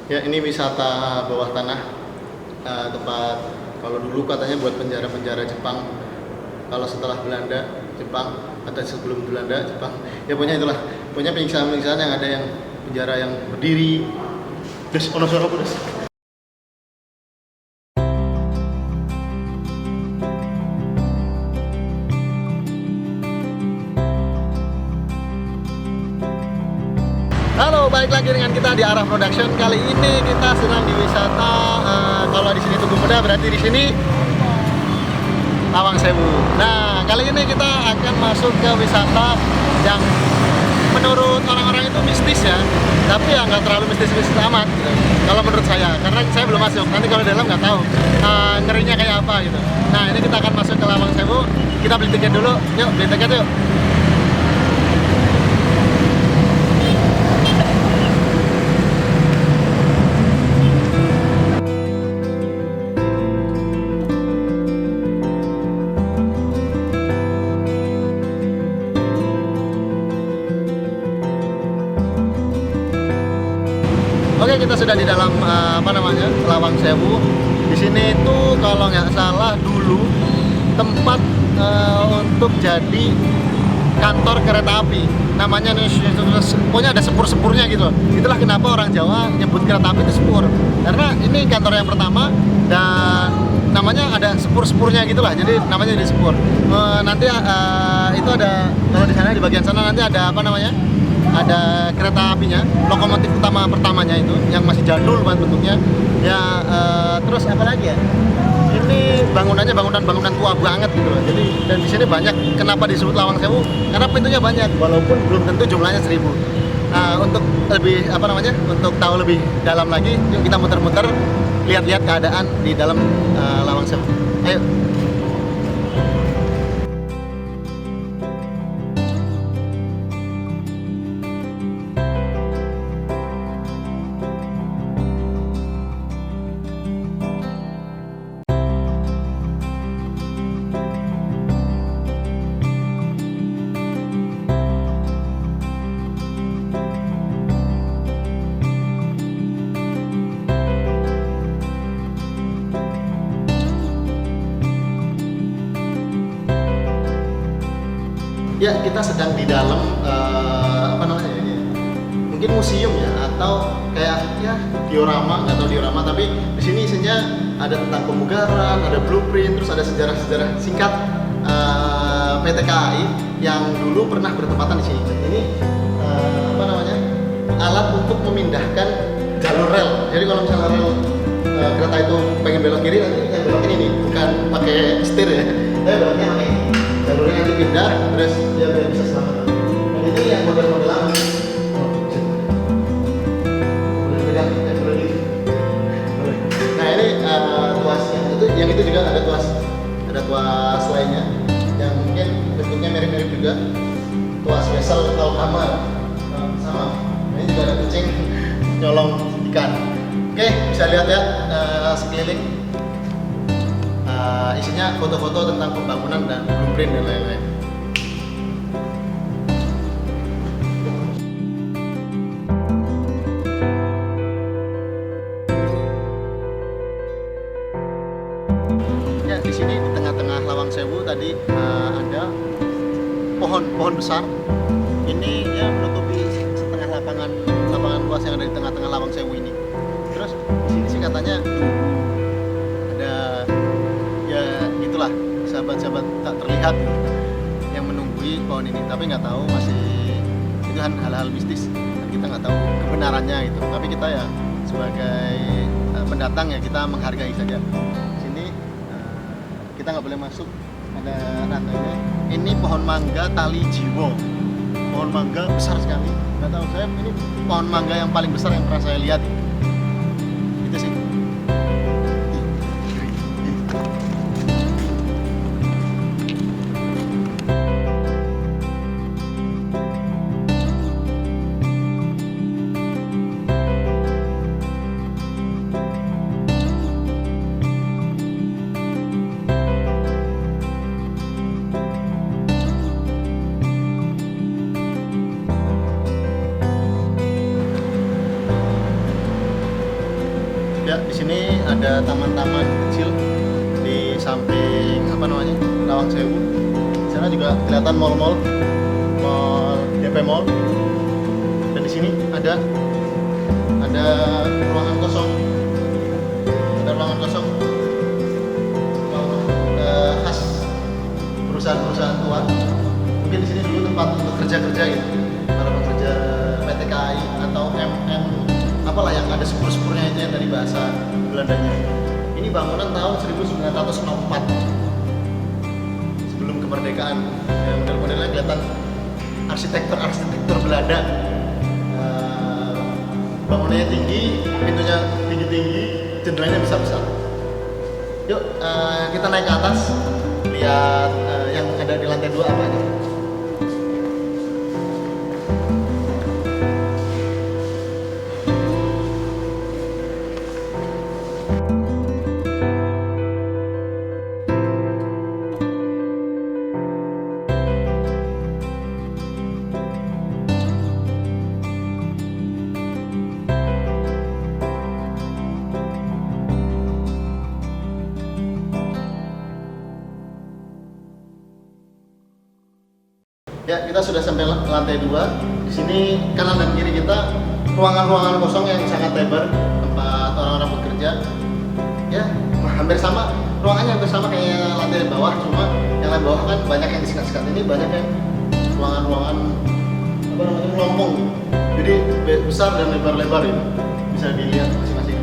Ya, ini wisata bawah tanah, tempat kalau dulu katanya buat penjara-penjara Jepang. Kalau setelah Belanda, Jepang, atau sebelum Belanda, Jepang. Ya pokoknya itulah. Pokoknya penyiksaan-penyiksaan yang ada yang penjara yang berdiri. Terus ono suara apa, Des? Halo, balik lagi dengan kita di Arah Production. Kali ini kita sedang di wisata. Kalau di sini Tugu Muda, berarti di sini Lawang Sewu. Nah, kali ini kita akan masuk ke wisata yang menurut orang-orang itu mistis ya. Tapi ya nggak terlalu mistis-mistis amat gitu. Kalau menurut saya, karena saya belum masuk. Nanti kalau di dalam nggak tahu ngerinya kayak apa gitu. Nah, ini kita akan masuk ke Lawang Sewu. Kita beli tiket dulu. Yuk, beli tiket yuk. Oke, kita sudah di dalam Lawang Sewu. Di sini itu kalau nggak salah dulu tempat untuk jadi kantor kereta api. Namanya pokoknya ada sepur-sepurnya gitu. Itulah kenapa orang Jawa nyebut kereta api itu sepur. Karena ini kantor yang pertama dan namanya ada sepur-sepurnya gitulah. Jadi namanya di sepur. Nanti itu ada kalau di sana di bagian sana nanti ada ada kereta apinya, lokomotif utama pertamanya itu yang masih jadul banget bentuknya ya. Terus apa lagi ya, ini bangunannya bangunan tua banget gitu loh. Jadi dan di sini banyak, kenapa disebut Lawang Sewu, karena pintunya banyak walaupun belum tentu jumlahnya 1000. Untuk lebih untuk tahu lebih dalam lagi, yuk kita muter-muter lihat-lihat keadaan di dalam Lawang Sewu. Ayo. Ya, kita sedang di dalam mungkin museum ya, atau kayak ya diorama, nggak tahu diorama, tapi di sini isinya ada tentang pemugaran, ada blueprint, terus ada sejarah-sejarah singkat PT KAI yang dulu pernah bertempatan di sini. Ini alat untuk memindahkan jalur rel. Jadi kalau misalnya rel kereta itu pengen belok kiri, nanti yang belokin ini, bukan pakai setir ya, tapi beloknya pakai ini. Jalurnya nanti pindah, terus dia bisa selamat. Dan ini yang model-model lama. Nah, ini tuasnya. Yang itu juga ada tuas lainnya yang mungkin bentuknya mirip-mirip juga. Tuas vessel Alkama sama. Ini juga ada kucing nyolong ikan. Oke, bisa lihat ya sekeliling. Isinya foto-foto tentang pembangunan dan blueprint dan lain-lain. Ya, di sini di tengah-tengah Lawang Sewu tadi ada pohon besar. Ini ya menutupi setengah lapangan luas yang ada di tengah-tengah Lawang Sewu ini. Terus di sini sih katanya ada itulah sahabat-sahabat tak terlihat yang menunggui pohon ini, tapi nggak tahu, masih itu kan hal-hal mistis dan kita nggak tahu kebenarannya itu. Tapi kita ya sebagai pendatang ya kita menghargai saja. Sini kita nggak boleh masuk, ada rantainya. Ini pohon mangga tali jiwo, pohon mangga besar sekali. Nggak tahu, saya ini pohon mangga yang paling besar yang pernah saya lihat itu sih. sini ada taman-taman kecil di samping apa namanya Lawang Sewu. Di sana juga kelihatan mall DP Mall. Dan di sini ada ruangan kosong. Ada ruangan kosong khas perusahaan-perusahaan tua. Mungkin di sini dulu tempat untuk kerja-kerja gitu. Para pekerja PT KAI atau MN apalah yang ada sepur-sepurnya itu yang dari bahasa Belandanya. Ini bangunan tahun 1904 sebelum kemerdekaan. Ya, model-modelnya kelihatan arsitektur Belanda. Bangunannya tinggi, pintunya tinggi-tinggi, jendelanya besar-besar. Yuk kita naik ke atas, lihat yang ada di lantai 2 apa aja. Ya, kita sudah sampai lantai 2. Di sini kanan dan kiri kita ruangan-ruangan kosong yang sangat lebar, tempat orang-orang bekerja. Ya, hampir sama. Ruangannya hampir sama kayak lantai bawah, cuma yang lantai bawah kan banyak yang disekat-sekat. Ini banyak yang ruangan-ruangan apa namanya melompong. Jadi besar dan lebar-lebar ini. Bisa dilihat masing-masing.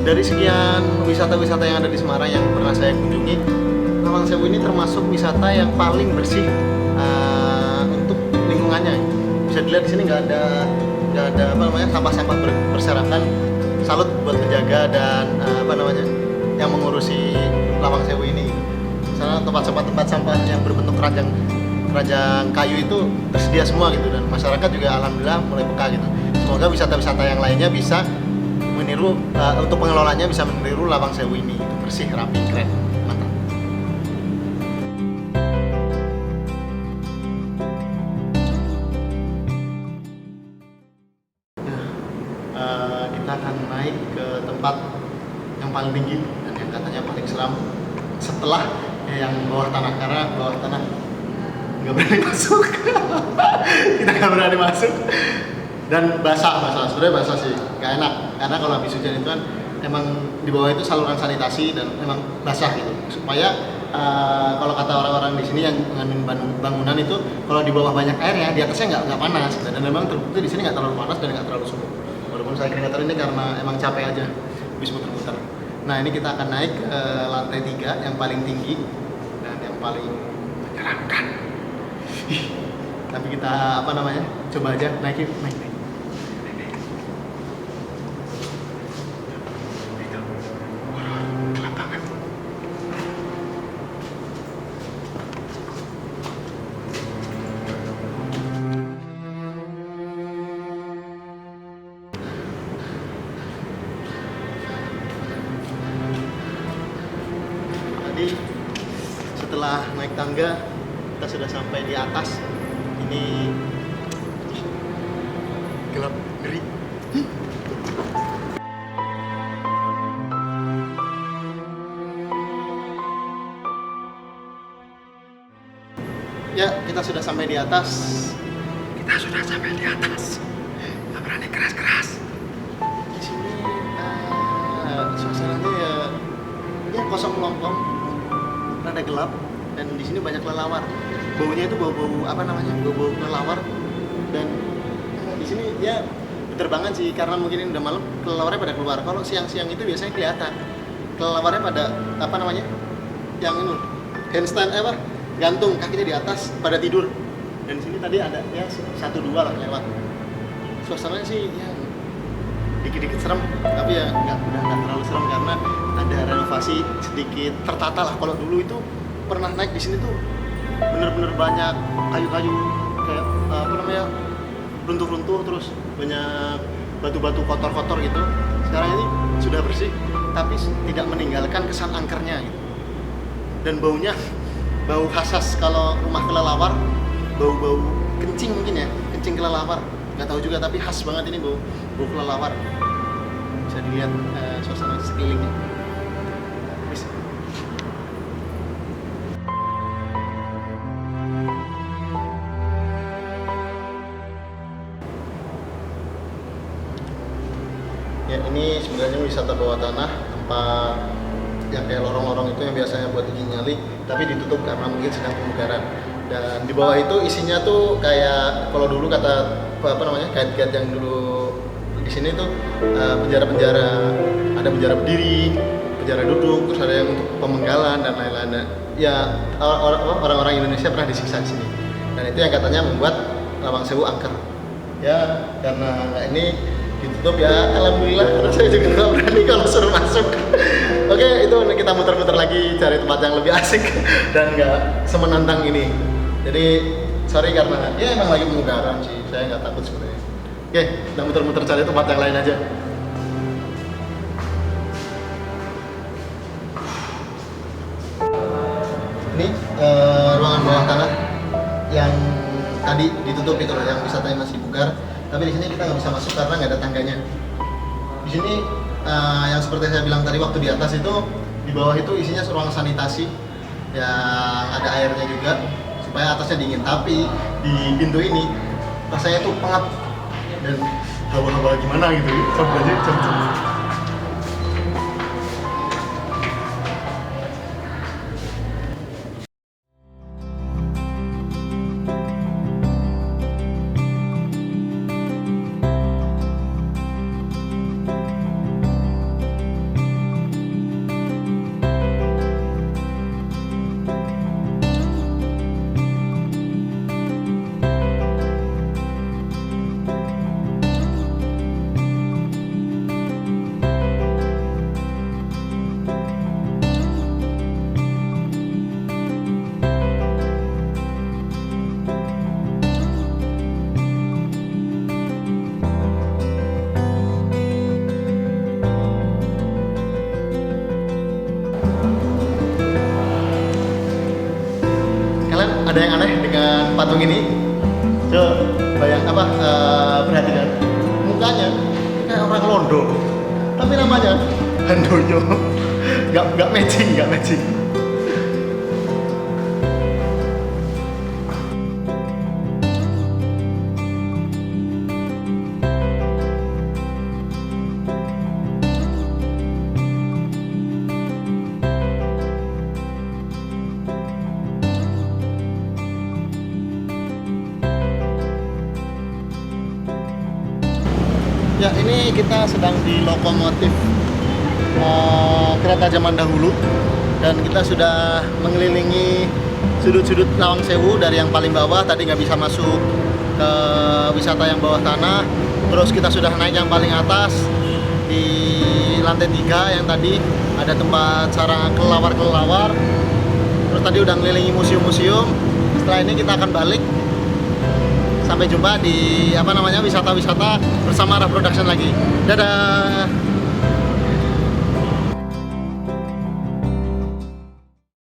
Dari sekian wisata-wisata yang ada di Semarang yang pernah saya kunjungi, Lawang Sewu ini termasuk wisata yang paling bersih untuk lingkungannya. Bisa dilihat di sini nggak ada apa namanya sampah-sampah berserakan. Salut buat penjaga dan apa namanya yang mengurusi Lawang Sewu ini. Sana tempat sampah yang berbentuk keranjang kayu itu tersedia semua gitu, dan masyarakat juga alhamdulillah mulai peka gitu. Semoga wisata-wisata yang lainnya bisa meniru untuk pengelolanya bisa meniru Lawang Sewu ini, bersih, rapi, keren, mantap. Kita akan naik ke tempat yang paling tinggi dan yang katanya paling seram setelah yang bawah tanah, karena bawah tanah nggak berani masuk. Kita nggak berani masuk. Dan basah sebenarnya basah sih, nggak enak karena kalau habis hujan itu kan emang di bawah itu saluran sanitasi dan emang basah gitu, supaya kalau kata orang-orang di sini yang mengandung bangunan itu kalau di bawah banyak air ya di atasnya nggak panas gitu. Dan memang terbukti di sini nggak terlalu panas dan nggak terlalu suhu, walaupun saya keringetan ini karena emang capek aja habis muter-muter. Nah, ini kita akan naik ke lantai 3 yang paling tinggi dan yang paling menyeramkan. Tapi kita apa namanya coba aja naik. Tadi setelah naik tangga kita sudah sampai di atas. Ini gelap, ngeri. Ya, kita sudah sampai di atas. Nggak berani keras-keras. Di sini suasananya ya kosong melompong, rada gelap, dan di sini banyak kelelawar. Baunya itu bau-bau apa namanya? Bau-bau kelelawar. Dan di sini ya berterbangan sih, karena mungkin ini udah malam, kelelawarnya pada keluar. Kalau siang-siang itu biasanya kelihatan kelelawarnya pada apa namanya? Yang ini handstand gantung kakinya di atas pada tidur. Dan di sini tadi ada ya 1-2 lah lewat. Suasananya sih ya dikit-dikit serem, tapi ya udah nggak terlalu serem karena ada renovasi sedikit tertata lah. Kalau dulu itu pernah naik di sini tuh bener-bener banyak kayu-kayu kayak apa namanya runtuh-runtuh, terus banyak batu-batu kotor-kotor gitu. Sekarang ini sudah bersih, tapi tidak meninggalkan kesan angkernya gitu. Dan baunya, bau khas kalau rumah kelelawar, bau-bau kencing mungkin ya, kencing kelelawar. Nggak tahu juga, tapi khas banget ini bau kelelawar. Bisa dilihat suasana sekelilingnya. Ya, ini sebenarnya wisata bawah tanah, tempat yang kayak lorong-lorong itu yang biasanya buat uji nyali, tapi ditutup karena mungkin sedang pembukaran. Dan di bawah itu isinya tuh kayak kalau dulu kata apa namanya guide-guide yang dulu di sini tuh penjara-penjara, ada penjara berdiri, penjara duduk, terus ada yang untuk pemenggalan dan lain-lain. Ya orang-orang Indonesia pernah disiksa di sini. Dan itu yang katanya membuat Lawang Sewu angker. Ya karena ini ditutup ya, alhamdulillah, karena saya juga nggak berani kalau suruh masuk. Oke, itu kita muter-muter lagi cari tempat yang lebih asik dan nggak semenantang ini. Jadi sorry karena ya emang lagi pembukaan sih, saya nggak takut sebenarnya. Oke, kita muter-muter cari tempat yang lain aja. Ini ruangan bawah tanah yang tadi ditutup itu loh, yang wisatanya masih bugar. Tapi di sini kita nggak bisa masuk karena nggak ada tangganya. Di sini yang seperti saya bilang tadi waktu di atas itu, di bawah itu isinya ruang sanitasi yang ada airnya juga supaya atasnya dingin. Tapi di pintu ini rasanya tuh pengap dan hawa-hawa gimana gitu. Coba aja coba. Ada yang aneh dengan patung ini? Coba bayang apa? Perhatikan mukanya kayak orang Londo, tapi namanya Handoyo. Nggak matching. Ya, ini kita sedang di lokomotif kereta zaman dahulu dan kita sudah mengelilingi sudut-sudut Lawang Sewu dari yang paling bawah. Tadi nggak bisa masuk ke wisata yang bawah tanah, terus kita sudah naik yang paling atas di lantai 3 yang tadi ada tempat sarang kelelawar, terus tadi udah ngelilingi museum-museum. Setelah ini kita akan balik. Sampai jumpa di wisata-wisata bersama Raf Production lagi. Dadah.